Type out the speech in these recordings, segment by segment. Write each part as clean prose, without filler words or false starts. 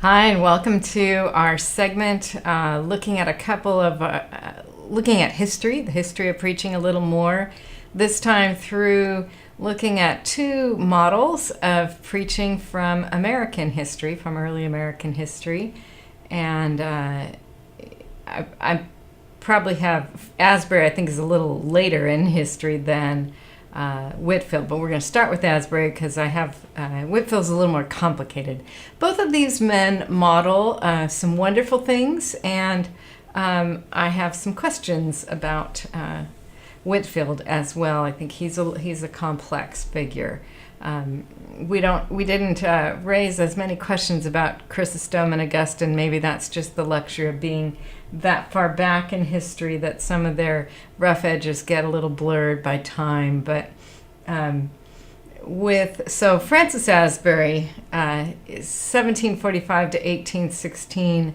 Hi, and welcome to our segment looking at looking at history, the history of preaching a little more. This time through looking at two models of preaching from American history, from early American history. And I probably have Asbury, I think, is a little later in history than Whitefield, but we're going to start with Asbury because I have Whitefield's a little more complicated. Both of these men model some wonderful things, and I have some questions about Whitefield as well. I think he's a complex figure. We didn't raise as many questions about Chrysostom and Augustine. Maybe that's just the luxury of being that far back in history that some of their rough edges get a little blurred by time. But Francis Asbury, 1745 to 1816.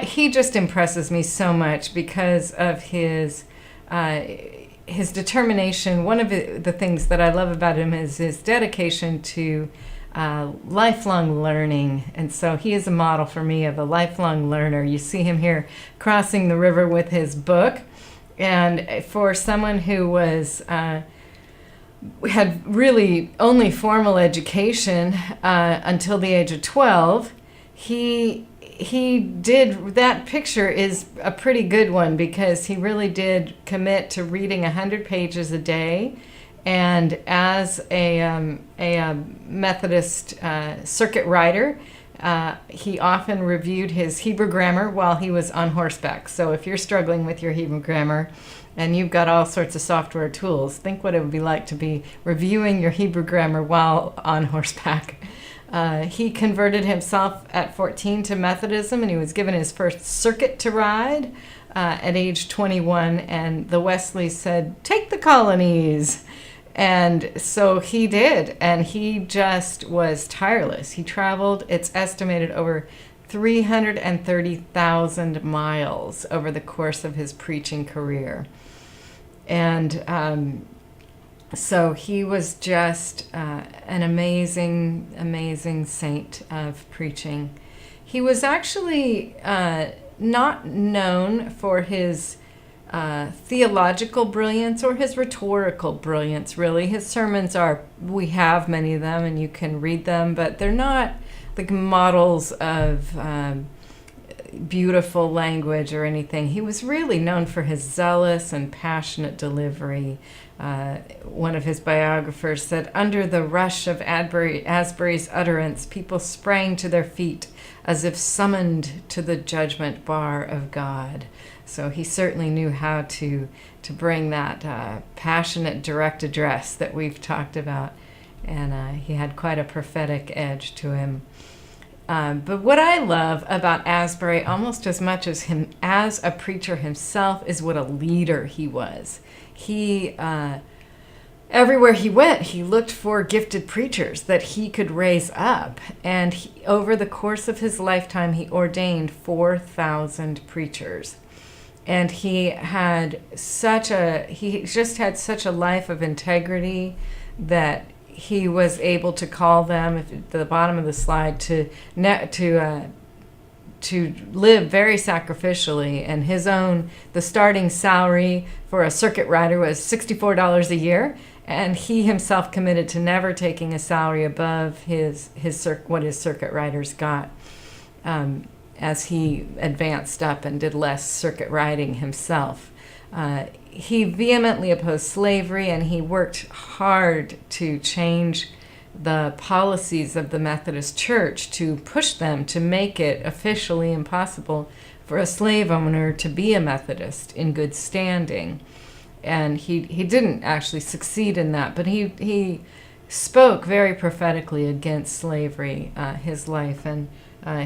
He just impresses me so much because of his determination. One of the things that I love about him is his dedication to lifelong learning. And so he is a model for me of a lifelong learner. You see him here crossing the river with his book. And for someone who had really only formal education until the age of 12, he did, that picture is a pretty good one because he really did commit to reading 100 pages a day. And as a Methodist circuit rider, he often reviewed his Hebrew grammar while he was on horseback. So if you're struggling with your Hebrew grammar and you've got all sorts of software tools, think what it would be like to be reviewing your Hebrew grammar while on horseback. He converted himself at 14 to Methodism, and he was given his first circuit to ride at age 21, and the Wesleys said, "Take the colonies." And so he did, and he just was tireless. He traveled, it's estimated, over 330,000 miles over the course of his preaching career. And so he was just an amazing saint of preaching. He was actually not known for his theological brilliance or his rhetorical brilliance, really. His sermons we have many of them and you can read them, but they're not like models of beautiful language or anything. He was really known for his zealous and passionate delivery. One of his biographers said, "Under the rush of Asbury's utterance, people sprang to their feet as if summoned to the judgment bar of God." So he certainly knew how to bring that passionate, direct address that we've talked about. And he had quite a prophetic edge to him. But what I love about Asbury, almost as much as him as a preacher himself, is what a leader he was. He, everywhere he went, he looked for gifted preachers that he could raise up. And over the course of his lifetime, he ordained 4,000 preachers. And he just had such a life of integrity that he was able to call them, at the bottom of the slide, to live very sacrificially. And the starting salary for a circuit rider was $64 a year, and he himself committed to never taking a salary above what his circuit riders got. As he advanced up and did less circuit riding himself. He vehemently opposed slavery, and he worked hard to change the policies of the Methodist Church to push them to make it officially impossible for a slave owner to be a Methodist in good standing. And he didn't actually succeed in that, but he spoke very prophetically against slavery his life, and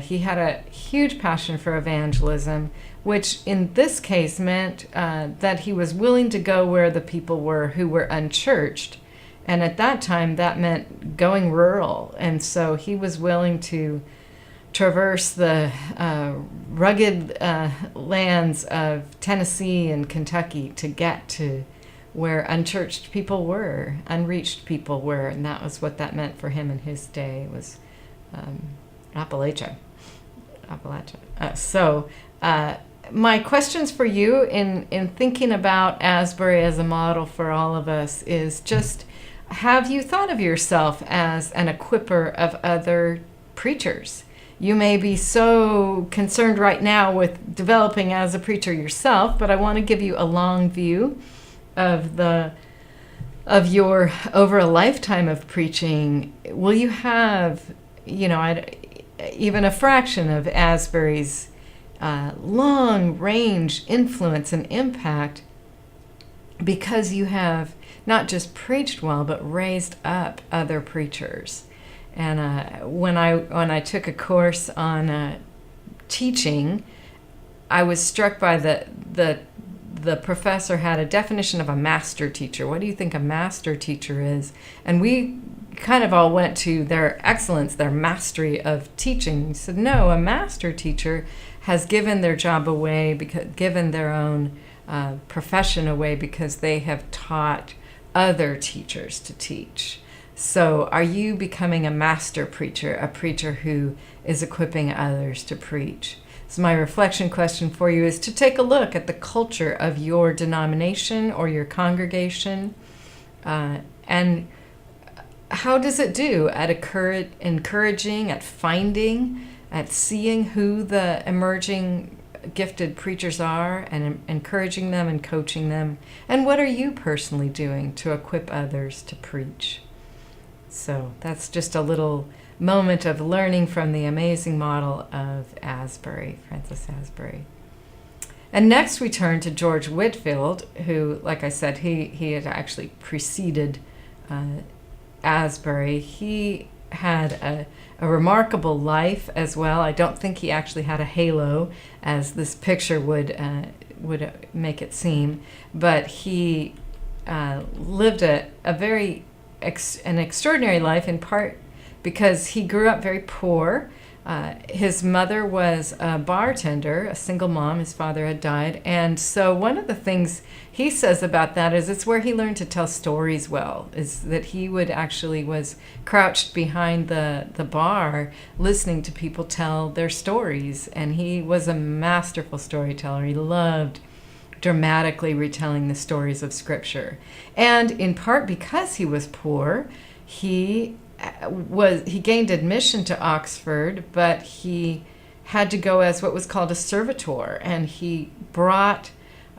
he had a huge passion for evangelism, which in this case meant that he was willing to go where the people were who were unchurched. And at that time, that meant going rural. And so he was willing to traverse the rugged lands of Tennessee and Kentucky to get to where unchurched people were, unreached people were. And that was what that meant for him in his day, was Appalachia. My questions for you in thinking about Asbury as a model for all of us is just, have you thought of yourself as an equipper of other preachers? You may be so concerned right now with developing as a preacher yourself, but I want to give you a long view of your over a lifetime of preaching. Will you have, even a fraction of Asbury's long range influence and impact, because you have not just preached well, but raised up other preachers? And when I took a course on teaching, I was struck by the professor had a definition of a master teacher. What do you think a master teacher is? And we kind of all went to their excellence, their mastery of teaching. He said, no, a master teacher has given their job away, given their own profession away, because they have taught other teachers to teach. So are you becoming a master preacher, a preacher who is equipping others to preach? So my reflection question for you is to take a look at the culture of your denomination or your congregation, and how does it do at encouraging, at finding, at seeing who the emerging gifted preachers are and encouraging them and coaching them? And what are you personally doing to equip others to preach? So that's just a little moment of learning from the amazing model of Asbury, Francis Asbury. And next we turn to George Whitefield, who, like I said, he had actually preceded Asbury. He had a remarkable life as well. I don't think he actually had a halo, as this picture would make it seem, but he lived an extraordinary life, in part because he grew up very poor. His mother was a bartender, a single mom. His father had died. And so one of the things he says about that is it's where he learned to tell stories well, is that he was crouched behind the bar listening to people tell their stories. And he was a masterful storyteller. He loved dramatically retelling the stories of Scripture. And in part because he was poor, he gained admission to Oxford, but he had to go as what was called a servitor, and he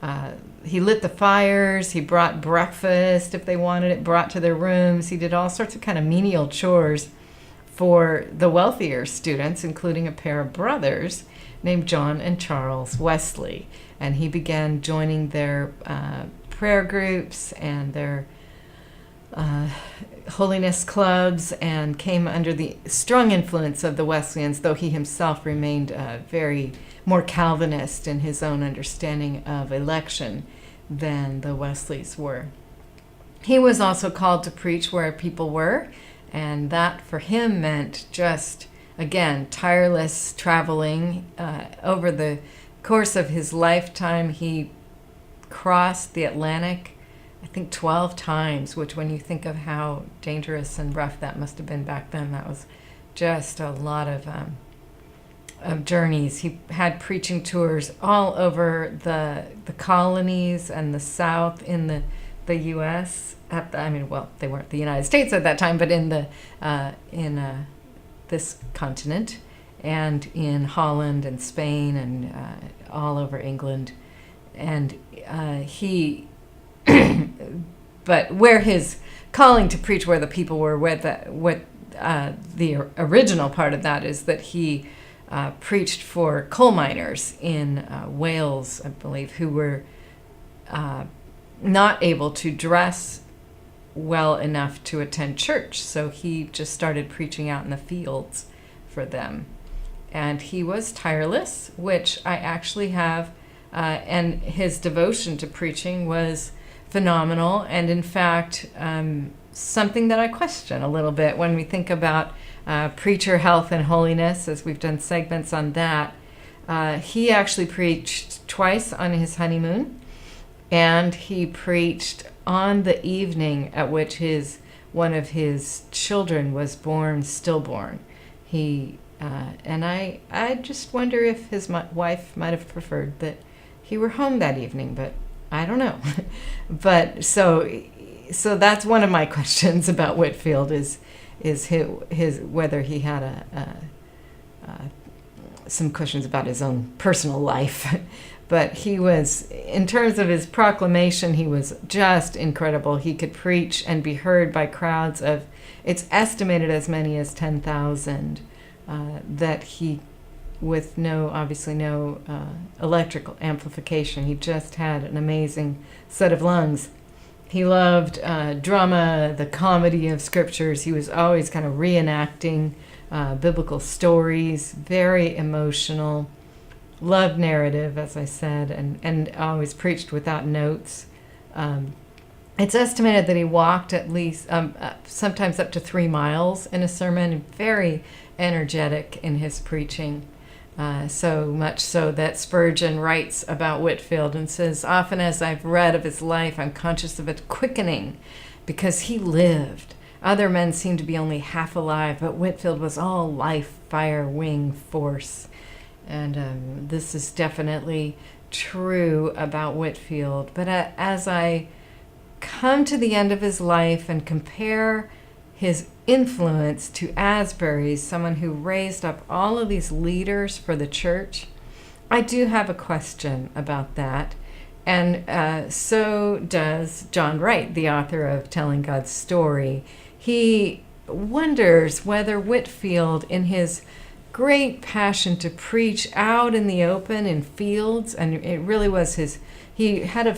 lit the fires, he brought breakfast if they wanted it brought to their rooms. He did all sorts of kind of menial chores for the wealthier students, including a pair of brothers named John and Charles Wesley. And he began joining their prayer groups and their holiness clubs, and came under the strong influence of the Wesleyans, though he himself remained very more Calvinist in his own understanding of election than the Wesleys were. He was also called to preach where people were, and that for him meant just, again, tireless traveling. Over the course of his lifetime, he crossed the Atlantic, I think 12 times, which when you think of how dangerous and rough that must have been back then, that was just a lot of journeys. He had preaching tours all over the colonies and the South in the U.S. They weren't the United States at that time, but in this continent, and in Holland and Spain and all over England. And but where his calling to preach where the people were, the original part of that is that he preached for coal miners in Wales, I believe, who were not able to dress well enough to attend church. So he just started preaching out in the fields for them. And he was tireless, which I actually have, and his devotion to preaching was phenomenal, and in fact something that I question a little bit when we think about preacher health and holiness, as we've done segments on that. He actually preached twice on his honeymoon, and he preached on the evening at which one of his children was stillborn. And I just wonder if his wife might have preferred that he were home that evening, but I don't know. But so that's one of my questions about Whitefield is his whether he had some questions about his own personal life. But he was, in terms of his proclamation, he was just incredible. He could preach and be heard by crowds of, it's estimated as many as 10,000, that he, with obviously no electrical amplification, he just had an amazing set of lungs. He loved drama, the comedy of scriptures. He was always kind of reenacting biblical stories, very emotional, loved narrative, as I said, and always preached without notes. It's estimated that he walked at least, sometimes up to 3 miles in a sermon, very energetic in his preaching. So much so that Spurgeon writes about Whitefield and says, often as I've read of his life, I'm conscious of it quickening because he lived. Other men seem to be only half alive, but Whitefield was all life, fire, wing, force. And this is definitely true about Whitefield. But as I come to the end of his life and compare his influence to Asbury's, someone who raised up all of these leaders for the church, I do have a question about that. And so does John Wright, the author of Telling God's Story. He wonders whether Whitefield, in his great passion to preach out in the open in fields, and it really was he had a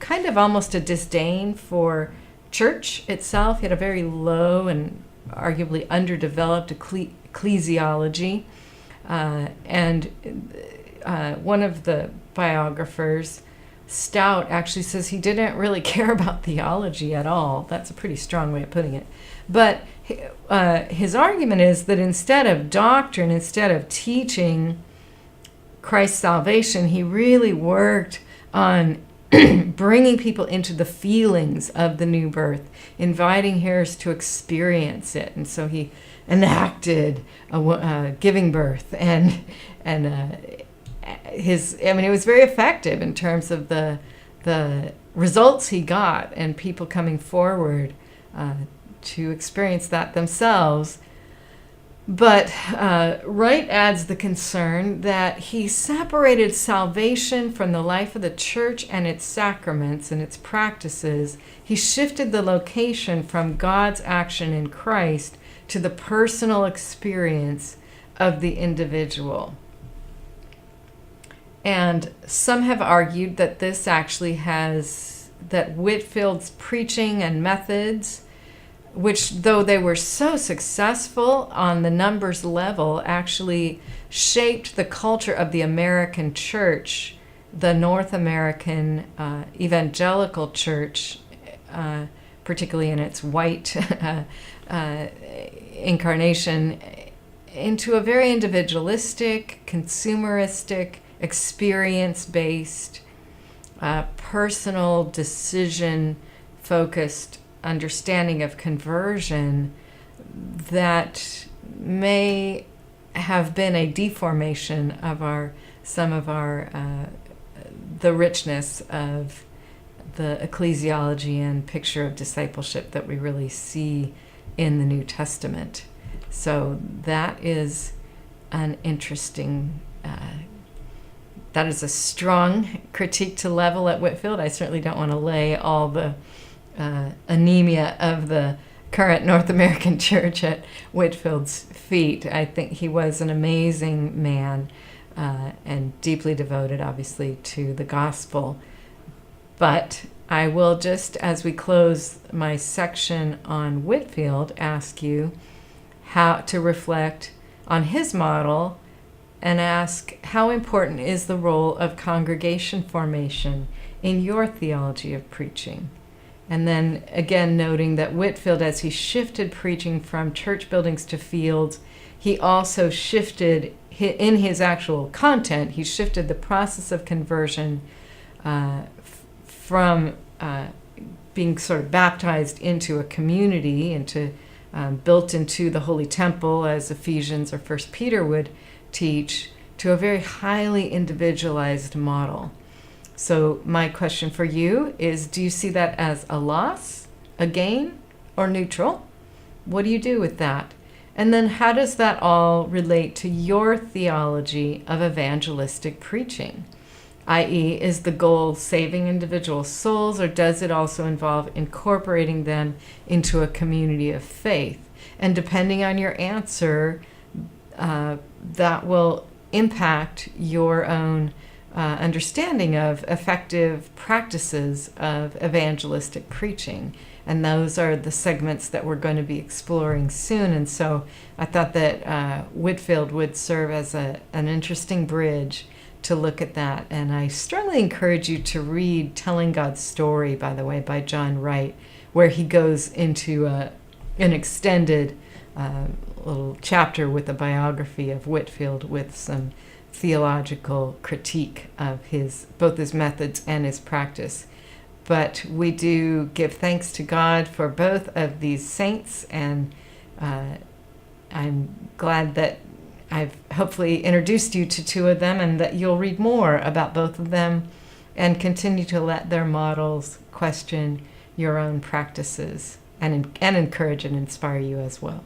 kind of almost a disdain for church itself. He had a very low and arguably underdeveloped ecclesiology. And one of the biographers, Stout, actually says he didn't really care about theology at all. That's a pretty strong way of putting it. But his argument is that instead of doctrine, instead of teaching Christ's salvation, he really worked on bringing people into the feelings of the new birth, inviting hearers to experience it. And so he enacted giving birth, and it was very effective in terms of the results he got and people coming forward to experience that themselves. But Wright adds the concern that he separated salvation from the life of the church and its sacraments and its practices. He shifted the location from God's action in Christ to the personal experience of the individual. And some have argued that this actually that Whitefield's preaching and methods, which, though they were so successful on the numbers level, actually shaped the culture of the American church, the North American evangelical church, particularly in its white incarnation, into a very individualistic, consumeristic, experience-based, personal decision-focused understanding of conversion that may have been a deformation of the richness of the ecclesiology and picture of discipleship that we really see in the New Testament. So that is an interesting that is a strong critique to level at Whitefield. I certainly don't want to lay all the anemia of the current North American church at Whitefield's feet. I think he was an amazing man and deeply devoted, obviously, to the gospel. But I will just, as we close my section on Whitefield, ask you how to reflect on his model and ask, how important is the role of congregation formation in your theology of preaching? And then again, noting that Whitefield, as he shifted preaching from church buildings to fields, he also shifted, in his actual content, he shifted the process of conversion from being sort of baptized into a community, into built into the Holy Temple, as Ephesians or First Peter would teach, to a very highly individualized model. So my question for you is, do you see that as a loss, a gain, or neutral? What do you do with that? And then how does that all relate to your theology of evangelistic preaching? I.e., is the goal saving individual souls, or does it also involve incorporating them into a community of faith? And depending on your answer, that will impact your own understanding of effective practices of evangelistic preaching. And those are the segments that we're going to be exploring soon. And so I thought that Whitefield would serve as an interesting bridge to look at that. And I strongly encourage you to read Telling God's Story, by the way, by John Wright, where he goes into an extended little chapter with a biography of Whitefield with some theological critique of both his methods and his practice. But we do give thanks to God for both of these saints, and I'm glad that I've hopefully introduced you to two of them, and that you'll read more about both of them and continue to let their models question your own practices and encourage and inspire you as well.